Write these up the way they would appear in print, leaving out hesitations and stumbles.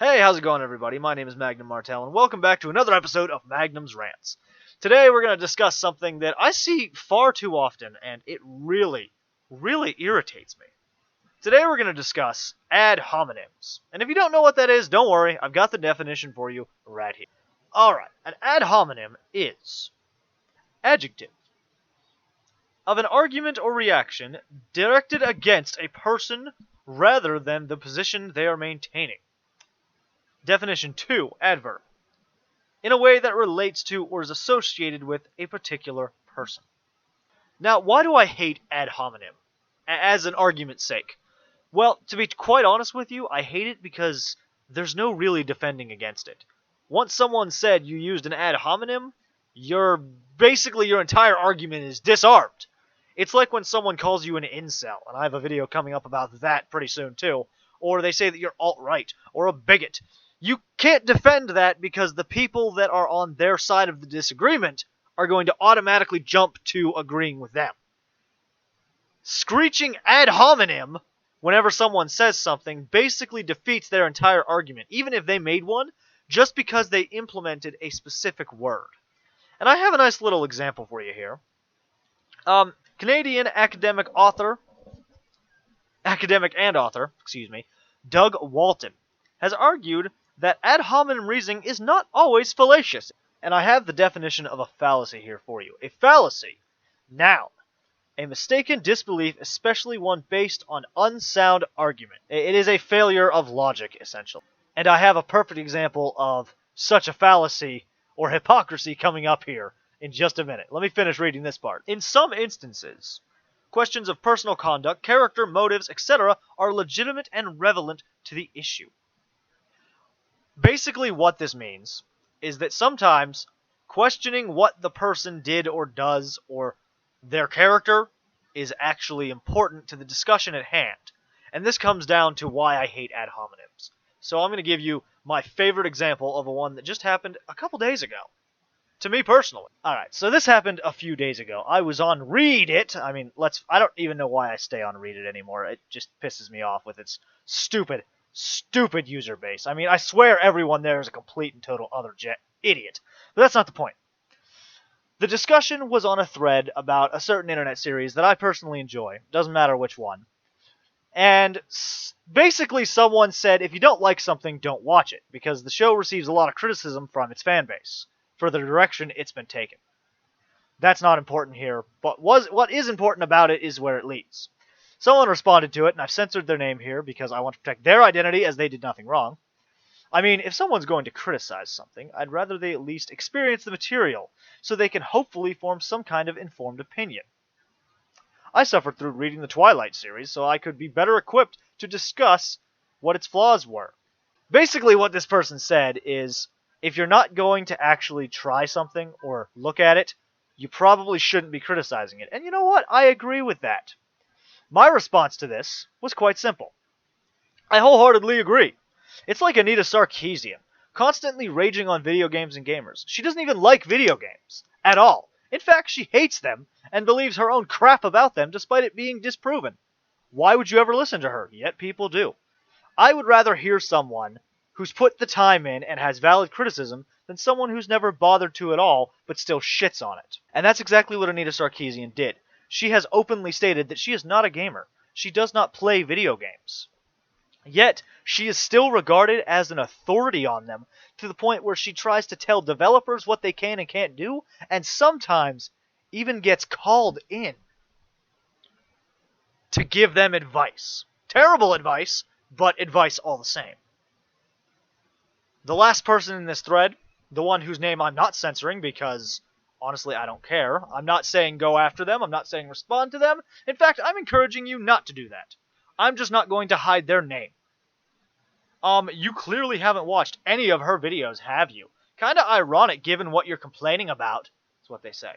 Hey, how's it going, everybody? My name is Magnum Martell, and welcome back to another episode of Magnum's Rants. Today, we're going to discuss something that I see far too often, and it really irritates me. Today, we're going to discuss ad hominems. And if you don't know what that is, don't worry, I've got the definition for you right here. Alright, an ad hominem is adjective of an argument or reaction directed against a person rather than the position they are maintaining. Definition 2, adverb. In a way that relates to or is associated with a particular person. Now, why do I hate ad hominem? As an argument's sake. Well, to be quite honest with you, I hate it because there's no really defending against it. Once someone said you used an ad hominem, your entire argument is disarmed. It's like when someone calls you an incel, and I have a video coming up about that pretty soon too, or they say that you're alt-right, or a bigot. You can't defend that because the people that are on their side of the disagreement are going to automatically jump to agreeing with them. Screeching ad hominem whenever someone says something basically defeats their entire argument, even if they made one, just because they implemented a specific word. And I have a nice little example for you here. Canadian academic and author, Doug Walton, has argued that ad hominem reasoning is not always fallacious. And I have the definition of a fallacy here for you. A fallacy, noun, a mistaken disbelief, especially one based on unsound argument. It is a failure of logic, essentially. And I have a perfect example of such a fallacy or hypocrisy coming up here in just a minute. Let me finish reading this part. In some instances, questions of personal conduct, character, motives, etc. are legitimate and relevant to the issue. Basically, what this means is that sometimes questioning what the person did or does or their character is actually important to the discussion at hand. And this comes down to why I hate ad hominems. So I'm going to give you my favorite example of a one that just happened a couple days ago. To me personally. Alright, so this happened a few days ago. I was on Reddit. I don't even know why I stay on Reddit anymore. It just pisses me off with its stupid user base. I swear everyone there is a complete and total other idiot. But that's not the point. The discussion was on a thread about a certain internet series that I personally enjoy. Doesn't matter which one. And basically someone said, if you don't like something, don't watch it, because the show receives a lot of criticism from its fan base for the direction it's been taken. That's not important here, but what is important about it is where it leads. Someone responded to it, and I've censored their name here because I want to protect their identity as they did nothing wrong. If someone's going to criticize something, I'd rather they at least experience the material so they can hopefully form some kind of informed opinion. I suffered through reading the Twilight series, so I could be better equipped to discuss what its flaws were. Basically, what this person said is, if you're not going to actually try something or look at it, you probably shouldn't be criticizing it. And you know what? I agree with that. My response to this was quite simple. I wholeheartedly agree. It's like Anita Sarkeesian, constantly raging on video games and gamers. She doesn't even like video games. At all. In fact, she hates them and believes her own crap about them despite it being disproven. Why would you ever listen to her? Yet people do. I would rather hear someone who's put the time in and has valid criticism than someone who's never bothered to at all but still shits on it. And that's exactly what Anita Sarkeesian did. She has openly stated that she is not a gamer. She does not play video games. Yet, she is still regarded as an authority on them to the point where she tries to tell developers what they can and can't do, and sometimes even gets called in to give them advice. Terrible advice, but advice all the same. The last person in this thread, the one whose name I'm not censoring because, honestly, I don't care. I'm not saying go after them. I'm not saying respond to them. In fact, I'm encouraging you not to do that. I'm just not going to hide their name. You clearly haven't watched any of her videos, have you? Kinda ironic given what you're complaining about. That's what they say.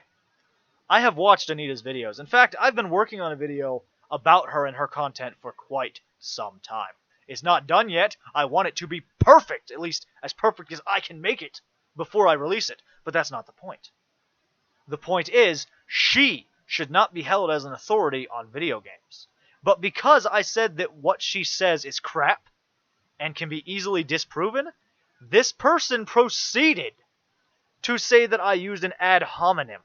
I have watched Anita's videos. In fact, I've been working on a video about her and her content for quite some time. It's not done yet. I want it to be perfect, at least as perfect as I can make it before I release it. But that's not the point. The point is, she should not be held as an authority on video games. But because I said that what she says is crap, and can be easily disproven, this person proceeded to say that I used an ad hominem.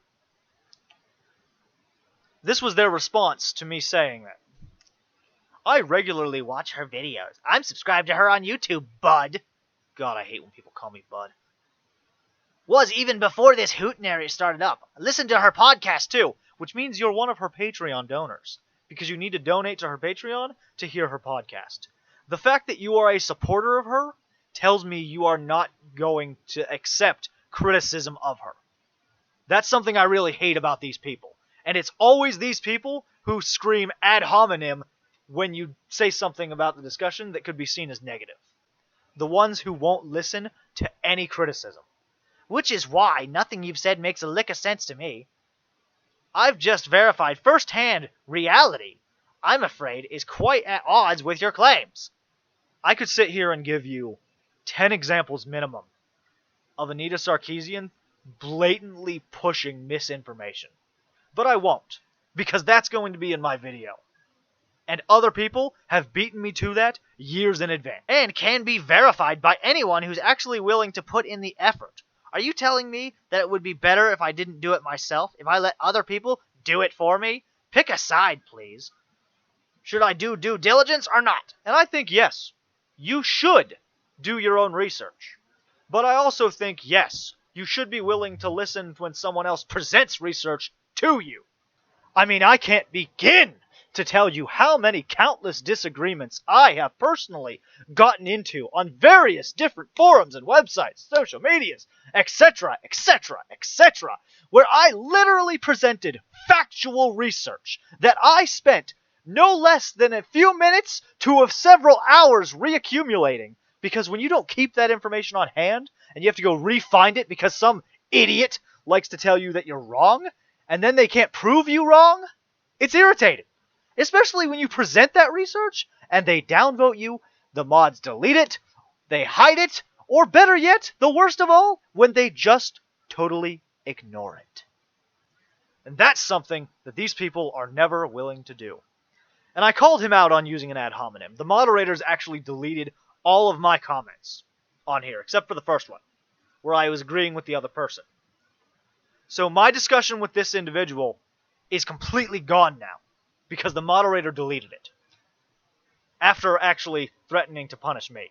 This was their response to me saying that. I regularly watch her videos. I'm subscribed to her on YouTube, bud. God, I hate when people call me bud. Was even before this hootenary started up. Listen to her podcast too, which means you're one of her Patreon donors, because you need to donate to her Patreon to hear her podcast. The fact that you are a supporter of her tells me you are not going to accept criticism of her. That's something I really hate about these people. And it's always these people who scream ad hominem when you say something about the discussion that could be seen as negative. The ones who won't listen to any criticism. Which is why nothing you've said makes a lick of sense to me. I've just verified firsthand reality, I'm afraid, is quite at odds with your claims. I could sit here and give you 10 examples minimum of Anita Sarkeesian blatantly pushing misinformation. But I won't, because that's going to be in my video. And other people have beaten me to that years in advance. And can be verified by anyone who's actually willing to put in the effort. Are you telling me that it would be better if I didn't do it myself? If I let other people do it for me? Pick a side, please. Should I do due diligence or not? And I think yes, you should do your own research. But I also think yes, you should be willing to listen when someone else presents research to you. I mean, I can't begin to tell you how many countless disagreements I have personally gotten into on various different forums and websites, social medias, etc., etc., etc., where I literally presented factual research that I spent no less than a few minutes to several hours reaccumulating, because when you don't keep that information on hand and you have to go re-find it because some idiot likes to tell you that you're wrong, and then they can't prove you wrong, it's irritating. Especially when you present that research and they downvote you, the mods delete it, they hide it, or better yet, the worst of all, when they just totally ignore it. And that's something that these people are never willing to do. And I called him out on using an ad hominem. The moderators actually deleted all of my comments on here, except for the first one, where I was agreeing with the other person. So my discussion with this individual is completely gone now, because the moderator deleted it, after actually threatening to punish me.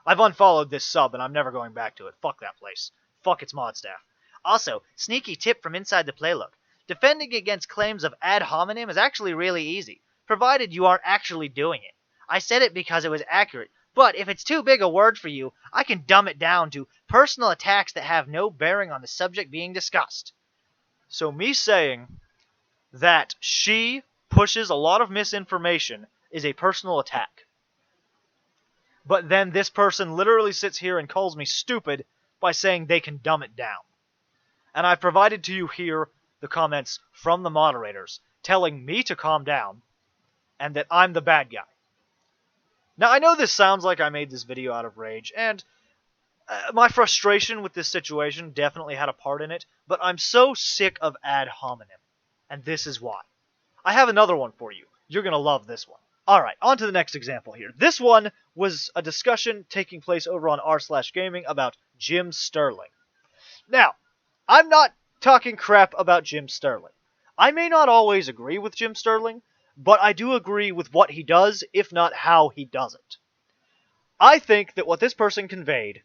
I've unfollowed this sub, and I'm never going back to it. Fuck that place. Fuck its mod staff. Also, sneaky tip from inside the playbook. Defending against claims of ad hominem is actually really easy, provided you aren't actually doing it. I said it because it was accurate, but if it's too big a word for you, I can dumb it down to personal attacks that have no bearing on the subject being discussed. So me saying that she pushes a lot of misinformation is a personal attack. But then this person literally sits here and calls me stupid by saying they can dumb it down. And I've provided to you here the comments from the moderators telling me to calm down and that I'm the bad guy. Now, I know this sounds like I made this video out of rage, and my frustration with this situation definitely had a part in it, but I'm so sick of ad hominem, and this is why. I have another one for you. You're going to love this one. Alright, on to the next example here. This one was a discussion taking place over on r/gaming about Jim Sterling. Now, I'm not talking crap about Jim Sterling. I may not always agree with Jim Sterling, but I do agree with what he does, if not how he does it. I think that what this person conveyed,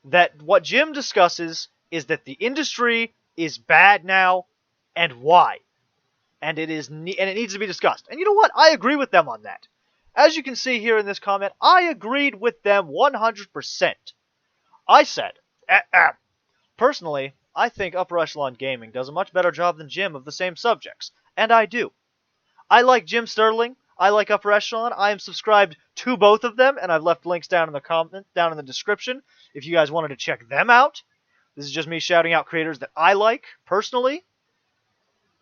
that what Jim discusses is that the industry is bad now, and why. And it needs to be discussed. And you know what? I agree with them on that. As you can see here in this comment, I agreed with them 100%. I said, personally, I think Upper Echelon Gaming does a much better job than Jim of the same subjects. And I do. I like Jim Sterling. I like Upper Echelon. I am subscribed to both of them, and I've left links down in the description if you guys wanted to check them out. This is just me shouting out creators that I like, personally.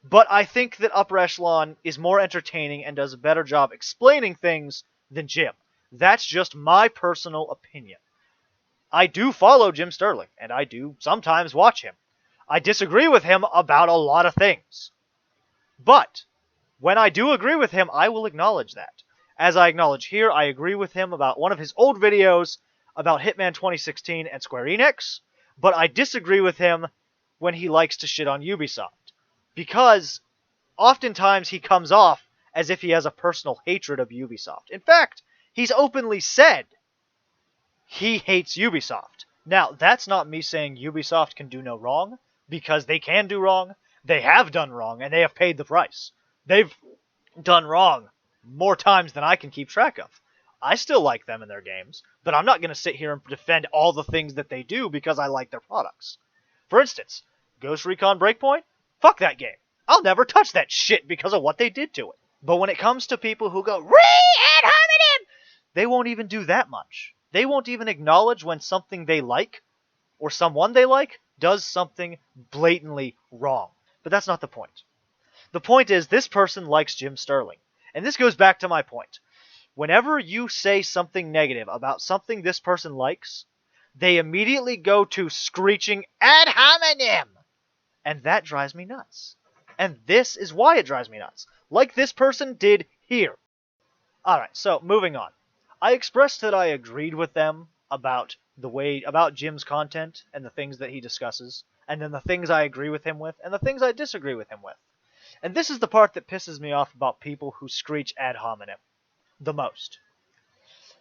But I think that Upper Echelon is more entertaining and does a better job explaining things than Jim. That's just my personal opinion. I do follow Jim Sterling, and I do sometimes watch him. I disagree with him about a lot of things. But when I do agree with him, I will acknowledge that. As I acknowledge here, I agree with him about one of his old videos about Hitman 2016 and Square Enix, but I disagree with him when he likes to shit on Ubisoft. Because oftentimes he comes off as if he has a personal hatred of Ubisoft. In fact, he's openly said he hates Ubisoft. Now, that's not me saying Ubisoft can do no wrong, because they can do wrong, they have done wrong, and they have paid the price. They've done wrong more times than I can keep track of. I still like them in their games, but I'm not going to sit here and defend all the things that they do because I like their products. For instance, Ghost Recon Breakpoint? Fuck that game. I'll never touch that shit because of what they did to it. But when it comes to people who go, Re-ad hominem, they won't even do that much. They won't even acknowledge when something they like, or someone they like, does something blatantly wrong. But that's not the point. The point is, this person likes Jim Sterling. And this goes back to my point. Whenever you say something negative about something this person likes, they immediately go to screeching ad hominem. And that drives me nuts. And this is why it drives me nuts. Like this person did here. Alright, so moving on. I expressed that I agreed with them about Jim's content and the things that he discusses, and then the things I agree with him with, and the things I disagree with him with. And this is the part that pisses me off about people who screech ad hominem the most.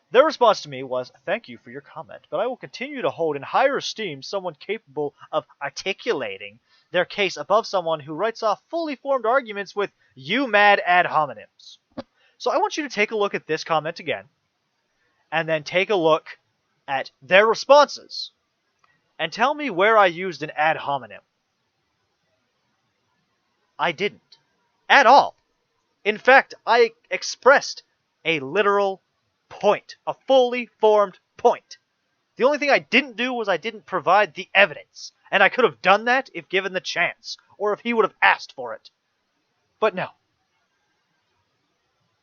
Their response to me was, "Thank you for your comment, but I will continue to hold in higher esteem someone capable of articulating their case above someone who writes off fully formed arguments with you mad ad hominems." So I want you to take a look at this comment again, and then take a look at their responses, and tell me where I used an ad hominem. I didn't. At all. In fact, I expressed a literal point. A fully formed point. The only thing I didn't do was I didn't provide the evidence. And I could have done that if given the chance. Or if he would have asked for it. But no.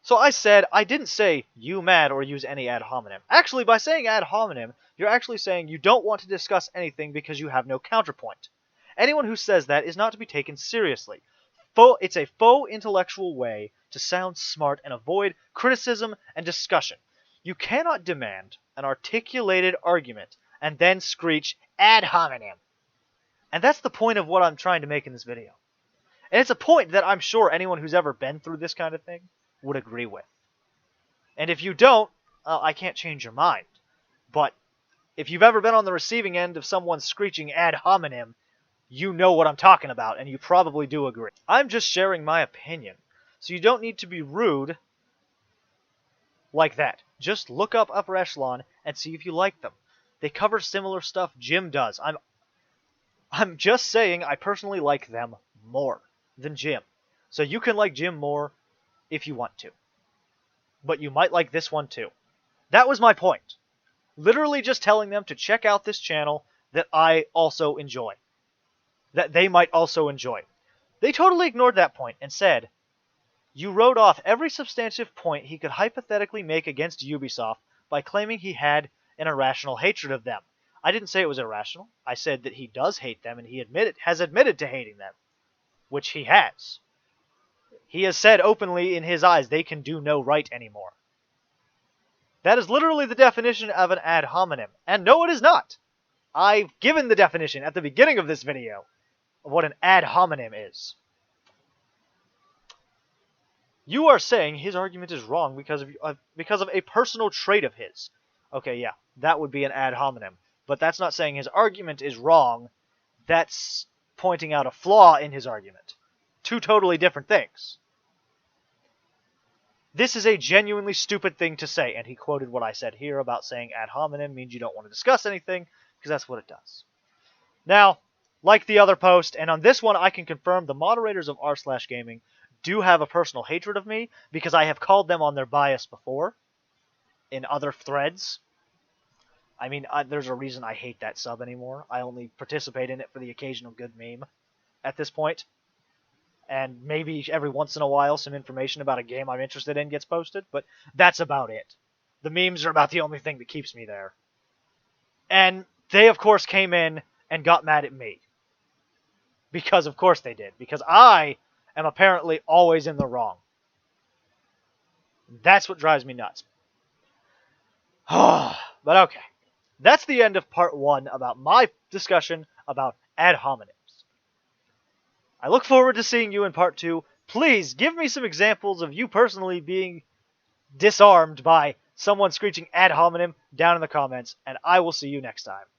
So I said, I didn't say, you mad, or use any ad hominem. Actually, by saying ad hominem, you're actually saying you don't want to discuss anything because you have no counterpoint. Anyone who says that is not to be taken seriously. It's a faux intellectual way to sound smart and avoid criticism and discussion. You cannot demand an articulated argument and then screech ad hominem. And that's the point of what I'm trying to make in this video. And it's a point that I'm sure anyone who's ever been through this kind of thing would agree with. And if you don't, I can't change your mind. But if you've ever been on the receiving end of someone screeching ad hominem, you know what I'm talking about, and you probably do agree. I'm just sharing my opinion, so you don't need to be rude like that. Just look up Upper Echelon and see if you like them. They cover similar stuff Jim does. I'm just saying I personally like them more than Jim. So you can like Jim more if you want to. But you might like this one too. That was my point. Literally just telling them to check out this channel that I also enjoy. That they might also enjoy. They totally ignored that point and said, you wrote off every substantive point he could hypothetically make against Ubisoft by claiming he had an irrational hatred of them. I didn't say it was irrational. I said that he does hate them and he has admitted to hating them. Which he has. He has said openly in his eyes they can do no right anymore. That is literally the definition of an ad hominem. And no, it is not. I've given the definition at the beginning of this video of what an ad hominem is. You are saying his argument is wrong because of a personal trait of his. Okay, yeah, that would be an ad hominem. But that's not saying his argument is wrong. That's pointing out a flaw in his argument. Two totally different things. This is a genuinely stupid thing to say, and he quoted what I said here about saying ad hominem means you don't want to discuss anything, because that's what it does. Now, like the other post, and on this one I can confirm the moderators of r/gaming do have a personal hatred of me, because I have called them on their bias before, in other threads. I mean, there's a reason I hate that sub anymore. I only participate in it for the occasional good meme at this point. And maybe every once in a while some information about a game I'm interested in gets posted, but that's about it. The memes are about the only thing that keeps me there. And they, of course, came in and got mad at me. Because, of course, they did. Because I am apparently always in the wrong. That's what drives me nuts. But okay. That's the end of part 1 about my discussion about ad hominems. I look forward to seeing you in part 2. Please give me some examples of you personally being disarmed by someone screeching ad hominem down in the comments, and I will see you next time.